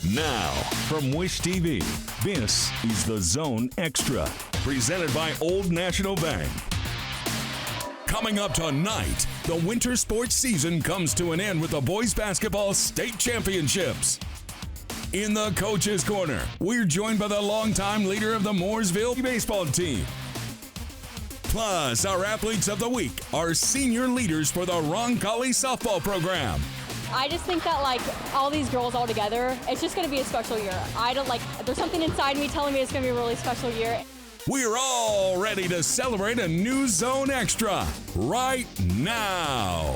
Now, from Wish TV, this is The Zone Extra, presented by Old National Bank. Coming up tonight, the winter sports season comes to an end with the boys basketball state championships. In the Coach's Corner, we're joined by the longtime leader of the Mooresville baseball team. Plus, our athletes of the week are senior leaders for the Roncalli softball program. I just think that, all these girls all together, it's just going to be a special year. There's something inside me telling me it's going to be a really special year. We're all ready to celebrate a new Zone Extra right now.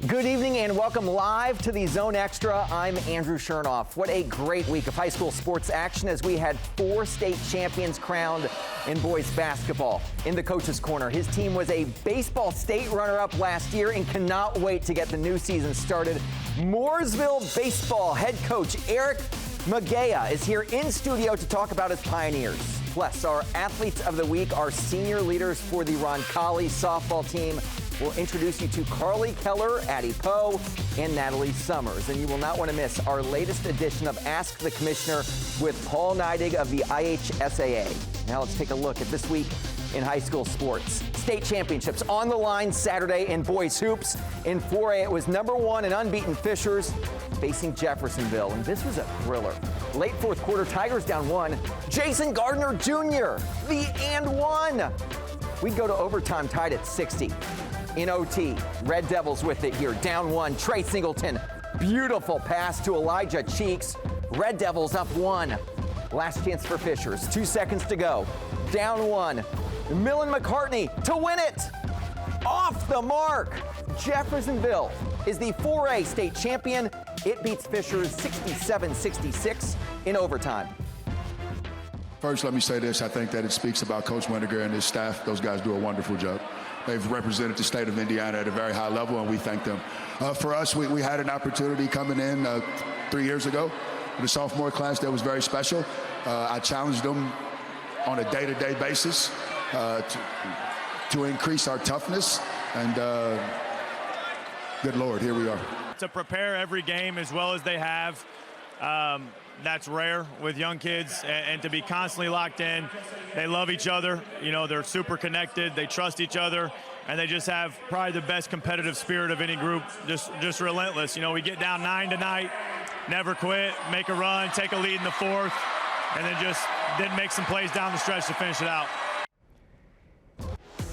Good evening and welcome live to the Zone Extra. I'm Andrew Chernoff. What a great week of high school sports action as we had 4 state champions crowned in boys basketball. In the Coach's Corner, his team was a baseball state runner-up last year and cannot wait to get the new season started. Mooresville baseball head coach Eric McGaha is here in studio to talk about his Pioneers. Plus, our athletes of the week are senior leaders for the Roncalli softball team. We'll introduce you to Carley Keller, Addy and Natalie Summers. And you will not want to miss our latest edition of Ask the Commissioner with Paul Neidig of the IHSAA. Now let's take a look at this week in high school sports. State championships on the line Saturday in boys hoops. In 4A, it was #1 and unbeaten Fishers facing Jeffersonville. And this was a thriller. Late fourth quarter, Tigers down 1. Jason Gardner Jr., the and 1. We'd go to overtime tied at 60. In OT, Red Devils with it here, down 1. Trey Singleton, beautiful pass to Elijah Cheeks. Red Devils up 1. Last chance for Fishers, 2 seconds to go. Down 1. Millen McCartney to win it. Off the mark. Jeffersonville is the 4A state champion. It beats Fishers 67-66 in overtime. First, let me say this. I think that it speaks about Coach Windiger and his staff. Those guys do a wonderful job. They've represented the state of Indiana at a very high level, and we thank them. For us, we had an opportunity coming in 3 years ago with a sophomore class that was very special. I challenged them on a day-to-day basis to increase our toughness, and good Lord, here we are. To prepare every game as well as they have, that's rare with young kids, and to be constantly locked in. They love each other. They're super connected. They trust each other, and they just have probably the best competitive spirit of any group, just relentless. We get down 9 tonight, never quit, make a run, take a lead in the fourth, and then make some plays down the stretch to finish it out.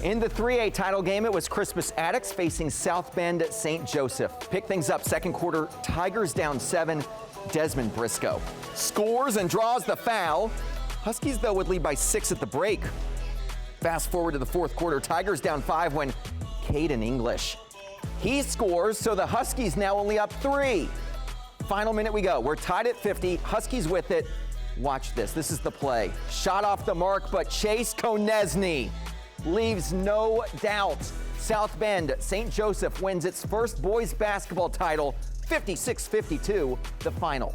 In the 3A title game, it was Crispus Attucks facing South Bend St. Joseph. Pick things up second quarter, Tigers down 7, Desmond Briscoe scores and draws the foul. Huskies, though, would lead by 6 at the break. Fast forward to the fourth quarter, Tigers down 5 when Caden English. He scores, so the Huskies now only up 3. Final minute we go. We're tied at 50, Huskies with it. Watch this. This is the play. Shot off the mark, but Chase Konechny leaves no doubt. South Bend St. Joseph wins its first boys basketball title, 56-52, the final.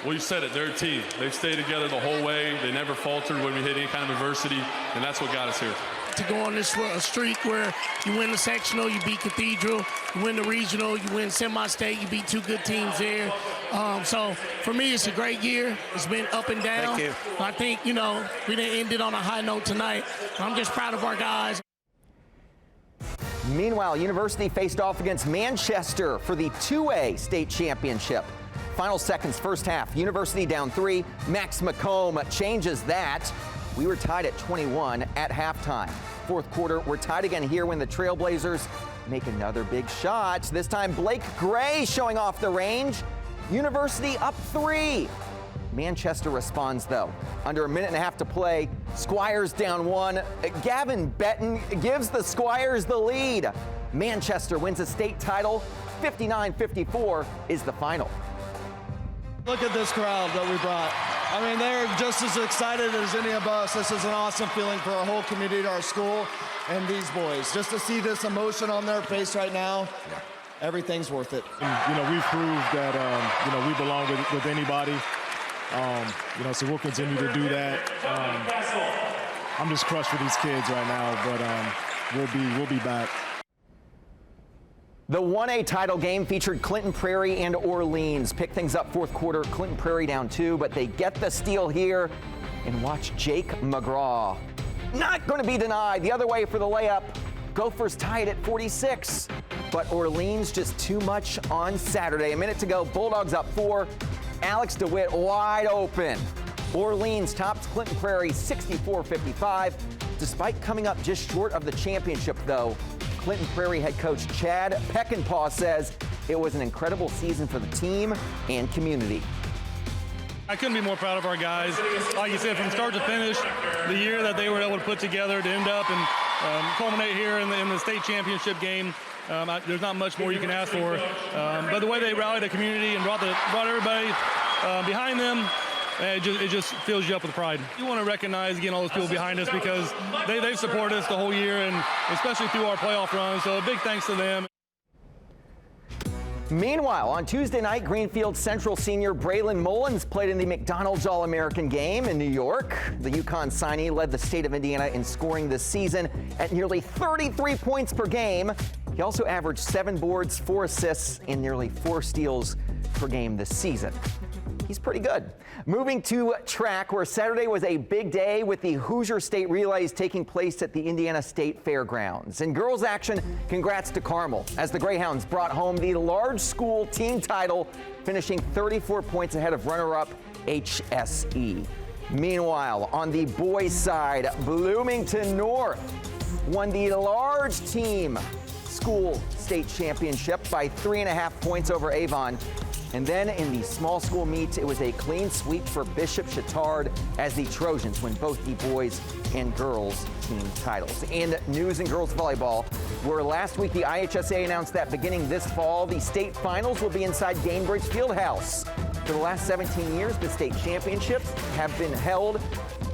Well, you said it, they're a team. They've stayed together the whole way. They never faltered when we hit any kind of adversity, and that's what got us here. To go on this streak where you win the sectional, you beat Cathedral, you win the regional, you win semi-state, you beat 2 good teams there. So for me, it's a great year. It's been up and down. Thank you. I think, we didn't end it on a high note tonight. I'm just proud of our guys. Meanwhile, University faced off against Manchester for the 2A state championship. Final seconds, first half. University down 3. Max McComb changes that. We were tied at 21 at halftime. Fourth quarter, we're tied again here when the Trailblazers make another big shot. This time, Blake Gray showing off the range. University up 3. Manchester responds, though. Under a minute and a half to play, Squires down 1. Gavin Betton gives the Squires the lead. Manchester wins a state title. 59-54 is the final. Look at this crowd that we brought. I mean, they're just as excited as any of us. This is an awesome feeling for our whole community, our school, and these boys. Just to see this emotion on their face right now, everything's worth it. And, we've proved that, we belong with anybody. So we'll continue to do that. I'm just crushed for these kids right now, but we'll be back. The 1A title game featured Clinton Prairie and Orleans. Pick things up fourth quarter. Clinton Prairie down 2, but they get the steal here. And watch Jake McGraw. Not going to be denied. The other way for the layup. Gophers tie it at 46. But Orleans just too much on Saturday. A minute to go. Bulldogs up 4. Alex DeWitt wide open. Orleans tops Clinton Prairie 64-55. Despite coming up just short of the championship, though, Clinton Prairie head coach Chad Peckinpah says it was an incredible season for the team and community. I couldn't be more proud of our guys. Like you said, from start to finish, the year that they were able to put together to end up and culminate here in the state championship game, there's not much more you can ask for. But the way they rallied the community and brought everybody behind them, it just fills you up with pride. You want to recognize, again, all those people behind us because they've supported us the whole year, and especially through our playoff run. So a big thanks to them. Meanwhile, on Tuesday night, Greenfield Central senior Braylon Mullins played in the McDonald's All-American game in New York. The UConn signee led the state of Indiana in scoring this season at nearly 33 points per game. He also averaged 7 boards, 4 assists, and nearly 4 steals per game this season. He's pretty good. Moving to track, where Saturday was a big day with the Hoosier State Relays taking place at the Indiana State Fairgrounds. In girls action, congrats to Carmel, as the Greyhounds brought home the large school team title, finishing 34 points ahead of runner-up HSE. Meanwhile, on the boys' side, Bloomington North won the large team school state championship by 3.5 points over Avon. And then in the small school meet, it was a clean sweep for Bishop Chittard as the Trojans win both the boys and girls team titles. And news in girls volleyball, where last week the IHSA announced that beginning this fall, the state finals will be inside Gainbridge Fieldhouse. For the last 17 years, the state championships have been held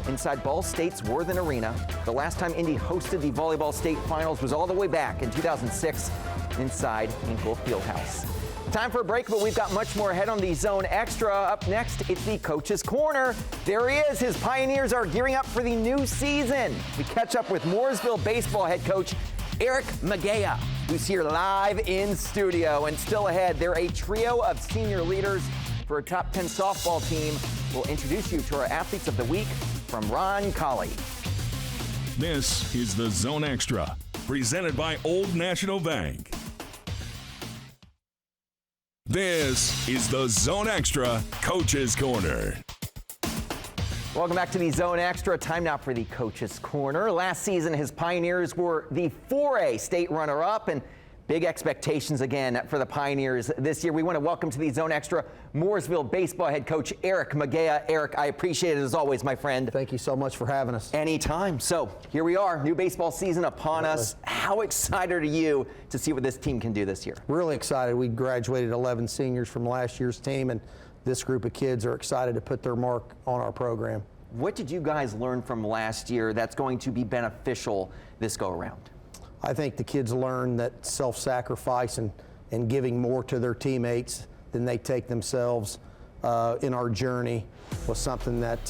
inside Ball State's Worthen Arena. The last time Indy hosted the volleyball state finals was all the way back in 2006 inside Hinkle Fieldhouse. Time for a break, but we've got much more ahead on the Zone Extra. Up next, it's the Coach's Corner. There he is. His Pioneers are gearing up for the new season. We catch up with Mooresville baseball head coach Eric McGaha, who's here live in studio. And still ahead, they're a trio of senior leaders for a top 10 softball team. We'll introduce you to our Athletes of the Week from Roncalli. This is the Zone Extra, presented by Old National Bank. This is the Zone Extra Coach's Corner. Welcome back to the Zone Extra. Time now for the Coach's Corner. Last season, his Pioneers were the 4A state runner-up, and big expectations again for the Pioneers this year. We want to welcome to the Zone Extra Mooresville baseball head coach Eric McGaha. Eric, I appreciate it as always, my friend. Thank you so much for having us. Anytime. So here we are, new baseball season upon us. How excited are you to see what this team can do this year? Really excited. We graduated 11 seniors from last year's team, and this group of kids are excited to put their mark on our program. What did you guys learn from last year that's going to be beneficial this go around? I think the kids learn that self-sacrifice and giving more to their teammates than they take themselves in our journey was something that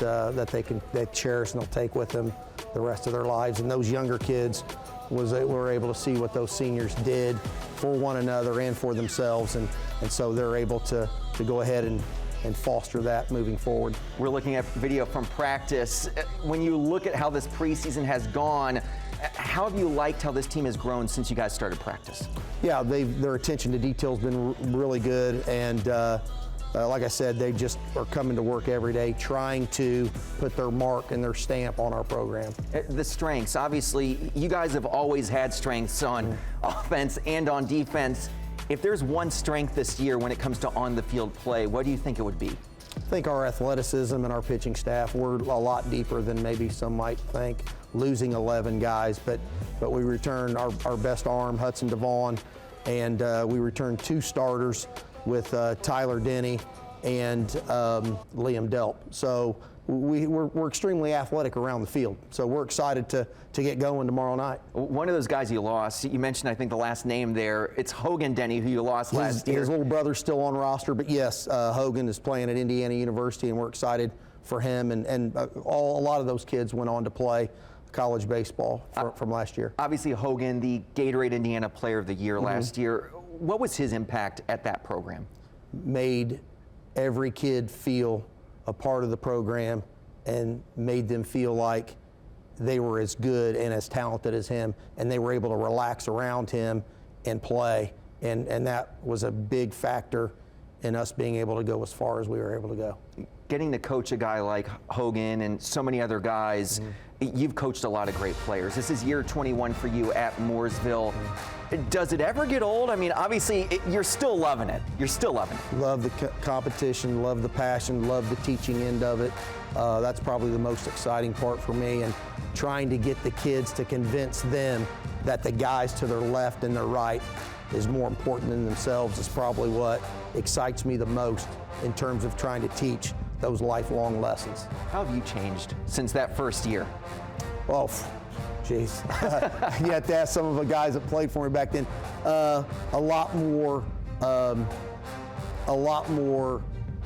they cherish and they'll take with them the rest of their lives. And those younger kids were able to see what those seniors did for one another and for themselves, and so they're able to go ahead and foster that moving forward. We're looking at video from practice. When you look at how this preseason has gone, how have you liked how this team has grown since you guys started practice? Yeah, their attention to detail has been really good, and like I said, they just are coming to work every day trying to put their mark and their stamp on our program. The strengths, obviously, you guys have always had strengths on offense and on defense. If there's one strength this year when it comes to on-the-field play, what do you think it would be? I think our athleticism and our pitching staff, we're a lot deeper than maybe some might think, losing 11 guys, but we returned our best arm, Hudson Devon, and we returned 2 starters with Tyler Denny and Liam Delp. So we're extremely athletic around the field. So we're excited to get going tomorrow night. One of those guys you lost, you mentioned, I think, the last name there. It's Hogan Denny, who you lost last year. His little brother's still on roster, but yes, Hogan is playing at Indiana University, and we're excited for him. And a lot of those kids went on to play college baseball from last year. Obviously, Hogan, the Gatorade Indiana Player of the Year last year. What was his impact at that program? Made every kid feel a part of the program and made them feel like they were as good and as talented as him, and they were able to relax around him and play. And that was a big factor in us being able to go as far as we were able to go. Getting to coach a guy like Hogan and so many other guys, you've coached a lot of great players. This is year 21 for you at Mooresville. Does it ever get old? I mean, obviously, you're still loving it. You're still loving it. Love the competition, love the passion, love the teaching end of it. That's probably the most exciting part for me, and trying to get the kids to convince them that the guys to their left and their right is more important than themselves is probably what excites me the most in terms of trying to teach those lifelong lessons. How have you changed since that first year? Well, geez, you have to ask some of the guys that played for me back then. A lot more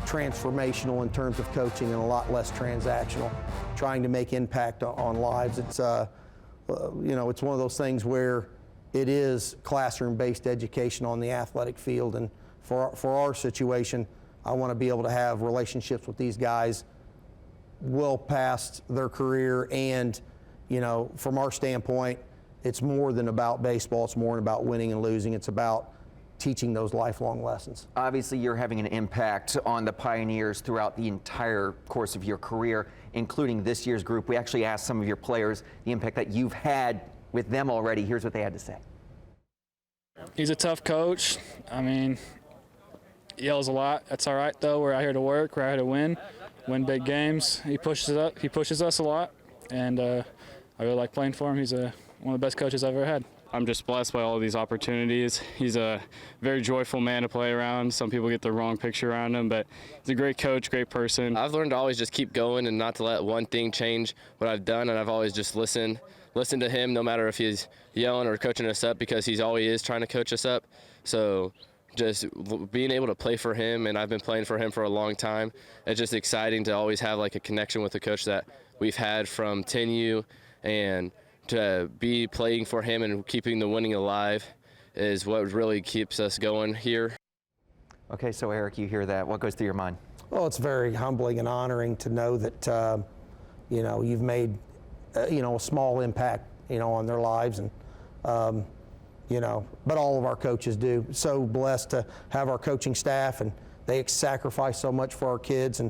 transformational in terms of coaching and a lot less transactional, trying to make impact on lives. It's, it's one of those things where it is classroom-based education on the athletic field, and for our situation, I want to be able to have relationships with these guys well past their career, and from our standpoint, it's more than about baseball. It's more about winning and losing. It's about teaching those lifelong lessons. Obviously, you're having an impact on the Pioneers throughout the entire course of your career, including this year's group. We actually asked some of your players the impact that you've had with them already. Here's what they had to say. He's a tough coach. I mean, yells a lot. That's all right, though. We're out here to work. We're out here to win big games. He pushes us a lot, and I really like playing for him. He's one of the best coaches I've ever had. I'm just blessed by all of these opportunities. He's a very joyful man to play around. Some people get the wrong picture around him, but he's a great coach, great person. I've learned to always just keep going and not to let one thing change what I've done, and I've always just listened to him no matter if he's yelling or coaching us up, because he's always is trying to coach us up. So just being able to play for him, and I've been playing for him for a long time, it's just exciting to always have like a connection with a coach that we've had from 10U, and to be playing for him and keeping the winning alive is what really keeps us going here. Okay, so Eric, you hear that. What goes through your mind? Well, it's very humbling and honoring to know that, you've made, a small impact, on their lives. And, but all of our coaches do. So blessed to have our coaching staff, and they sacrifice so much for our kids.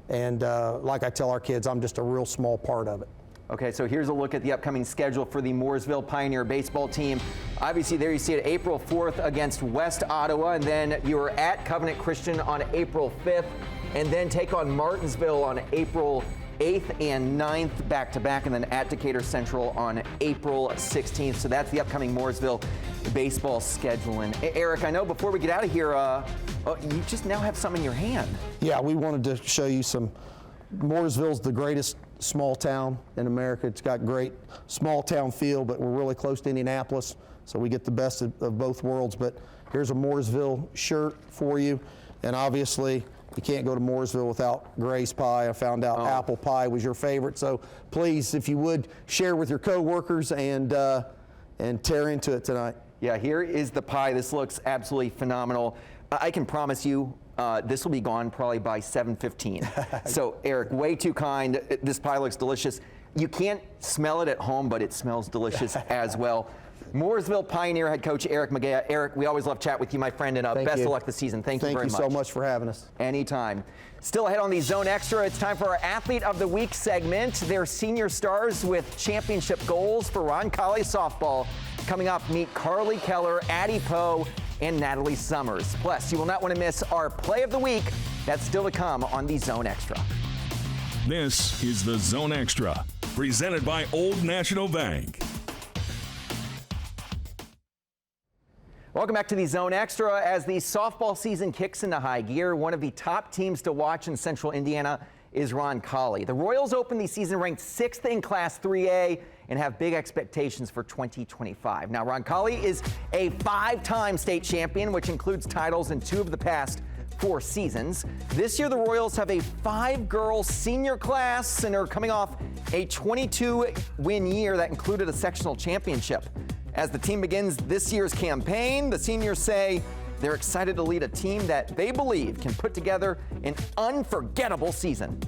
And like I tell our kids, I'm just a real small part of it. Okay, so here's a look at the upcoming schedule for the Mooresville Pioneer baseball team. Obviously, there you see it, April 4th against West Ottawa, and then you are at Covenant Christian on April 5th, and then take on Martinsville on April 8th and 9th back-to-back, and then at Decatur Central on April 16th. So that's the upcoming Mooresville baseball schedule. And Eric, I know before we get out of here, you just now have some in your hand. Yeah, we wanted to show you some. Mooresville's the greatest small town in America. It's got great small town feel, but we're really close to Indianapolis, so we get the best of both worlds. But here's a Mooresville shirt for you, and obviously you can't go to Mooresville without Gray's Pie. I found out apple pie was your favorite, so please, if you would, share with your coworkers and tear into it tonight. Yeah, here is the pie. This looks absolutely phenomenal. I can promise you, this will be gone probably by 7:15. So, Eric, way too kind. This pie looks delicious. You can't smell it at home, but it smells delicious as well. Mooresville Pioneer head coach Eric McGaha. Eric, we always love chat with you, my friend, and best of luck this season. Thank you very much. Thank you so much for having us. Anytime. Still ahead on the Zone Extra, it's time for our Athlete of the Week segment. They're senior stars with championship goals for Roncalli softball. Coming up, meet Carley Keller, Addy and Natalie Summers. Plus, you will not want to miss our Play of the Week. That's still to come on the Zone Extra. This is the Zone Extra, presented by Old National Bank. Welcome back to the Zone Extra. As the softball season kicks into high gear, one of the top teams to watch in Central Indiana is Roncalli. The Royals open the season ranked 6th in Class 3A and have big expectations for 2025. Now, Roncalli is a 5-time state champion, which includes titles in 2 of the past 4 seasons. This year, the Royals have a 5-girl senior class and are coming off a 22-win year that included a sectional championship. As the team begins this year's campaign, the seniors say they're excited to lead a team that they believe can put together an unforgettable season.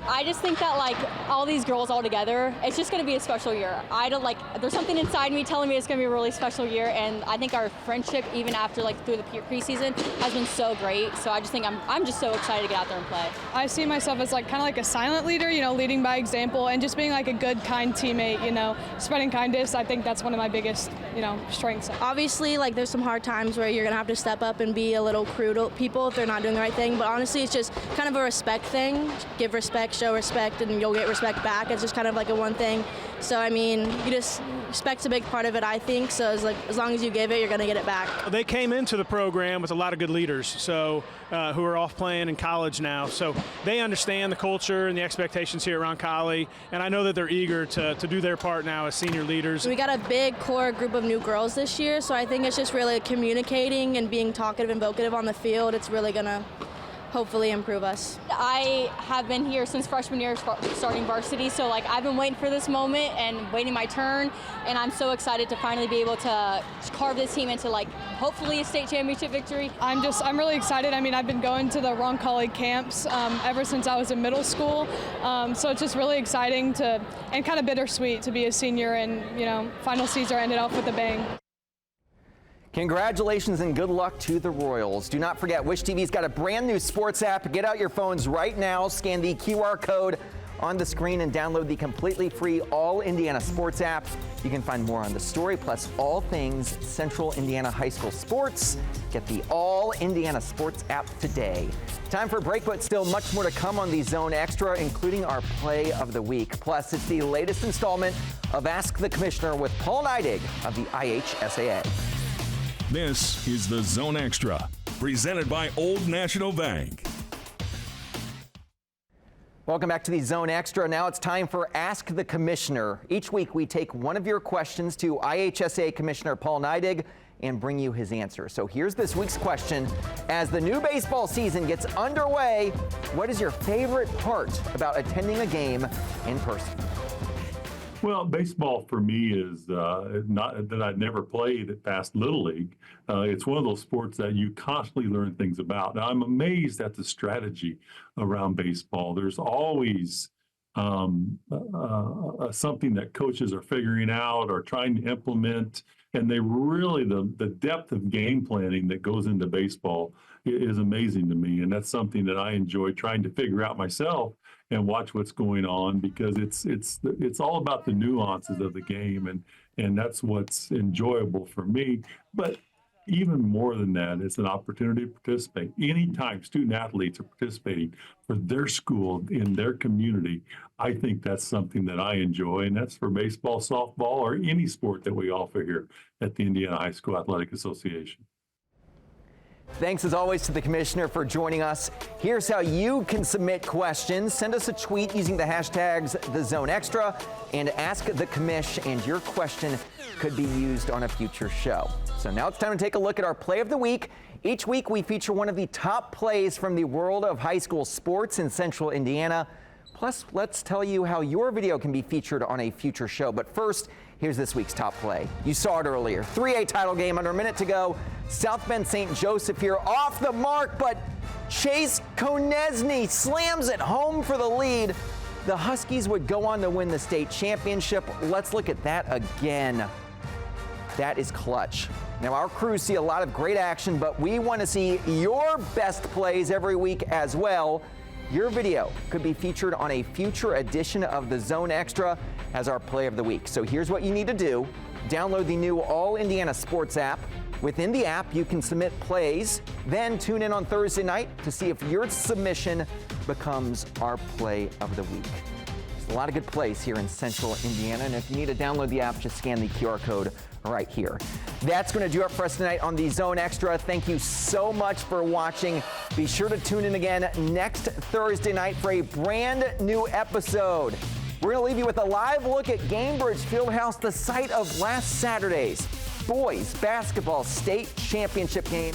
I just think that like all these girls all together, it's just going to be a special year. There's something inside me telling me it's going to be a really special year, and I think our friendship, even after through the preseason, has been so great. So I just think I'm just so excited to get out there and play. I see myself as kind of like a silent leader, leading by example and just being like a good, kind teammate, spreading kindness. I think that's one of my biggest, strengths. Obviously, there's some hard times where you're going to have to step up and be a little crude to people if they're not doing the right thing. But honestly, it's just kind of a respect thing. Give respect, show respect, and you'll get respect back. It's just kind of like a one thing. So, respect's a big part of it, I think. So as long as you give it, you're going to get it back. They came into the program with a lot of good leaders, so who are off playing in college now. So they understand the culture and the expectations here at Roncalli, and I know that they're eager to do their part now as senior leaders. We got a big core group of new girls this year, so I think it's just really communicating and being talkative and vocative on the field. It's really going to hopefully improve us. I have been here since freshman year starting varsity, so I've been waiting for this moment and waiting my turn, and I'm so excited to finally be able to carve this team into hopefully a state championship victory. I'm really excited. I've been going to the Roncalli camps ever since I was in middle school, so it's just really exciting and kind of bittersweet to be a senior and final season ended off with a bang. Congratulations and good luck to the Royals. Do not forget, Wish TV's got a brand new sports app. Get out your phones right now, scan the QR code on the screen, and download the completely free All Indiana Sports app. You can find more on the story, plus all things Central Indiana High School sports. Get the All Indiana Sports app today. Time for a break, but still much more to come on the Zone Extra, including our play of the week. Plus, it's the latest installment of Ask the Commissioner with Paul Neidig of the IHSAA. This is the Zone Extra, presented by Old National Bank. Welcome back to the Zone Extra. Now it's time for Ask the Commissioner. Each week we take one of your questions to IHSA Commissioner Paul Neidig and bring you his answer. So here's this week's question. As the new baseball season gets underway, what is your favorite part about attending a game in person? Well, baseball for me is not that I'd never played past Little League. It's one of those sports that you constantly learn things about. Now, I'm amazed at the strategy around baseball. There's always something that coaches are figuring out or trying to implement, and they really, the depth of game planning that goes into baseball is amazing to me, and that's something that I enjoy trying to figure out myself and watch what's going on, because it's all about the nuances of the game, and that's what's enjoyable for me. But even more than that, it's an opportunity to participate. Anytime student athletes are participating for their school, in their community, I think that's something that I enjoy, and that's for baseball, softball, or any sport that we offer here at the Indiana High School Athletic Association. Thanks as always to the Commissioner for joining us. Here's how you can submit questions. Send us a tweet using the hashtags #TheZoneExtra and Ask the Commish, and your question could be used on a future show. So now it's time to take a look at our play of the week. Each week we feature one of the top plays from the world of high school sports in Central Indiana. Plus, let's tell you how your video can be featured on a future show. But first, here's this week's top play. You saw it earlier. 3A title game, under a minute to go. South Bend St. Joseph here off the mark, but Chase Konechny slams it home for the lead. The Huskies would go on to win the state championship. Let's look at that again. That is clutch. Now, our crews see a lot of great action, but we want to see your best plays every week as well. Your video could be featured on a future edition of the Zone Extra as our play of the week. So here's what you need to do. Download the new All Indiana Sports app. Within the app, you can submit plays, then tune in on Thursday night to see if your submission becomes our play of the week. There's a lot of good plays here in Central Indiana, and if you need to download the app, just scan the QR code right here. That's going to do it for us tonight on the Zone Extra. Thank you so much for watching. Be sure to tune in again next Thursday night for a brand new episode. We're going to leave you with a live look at Gamebridge Fieldhouse, the site of last Saturday's boys basketball state championship game.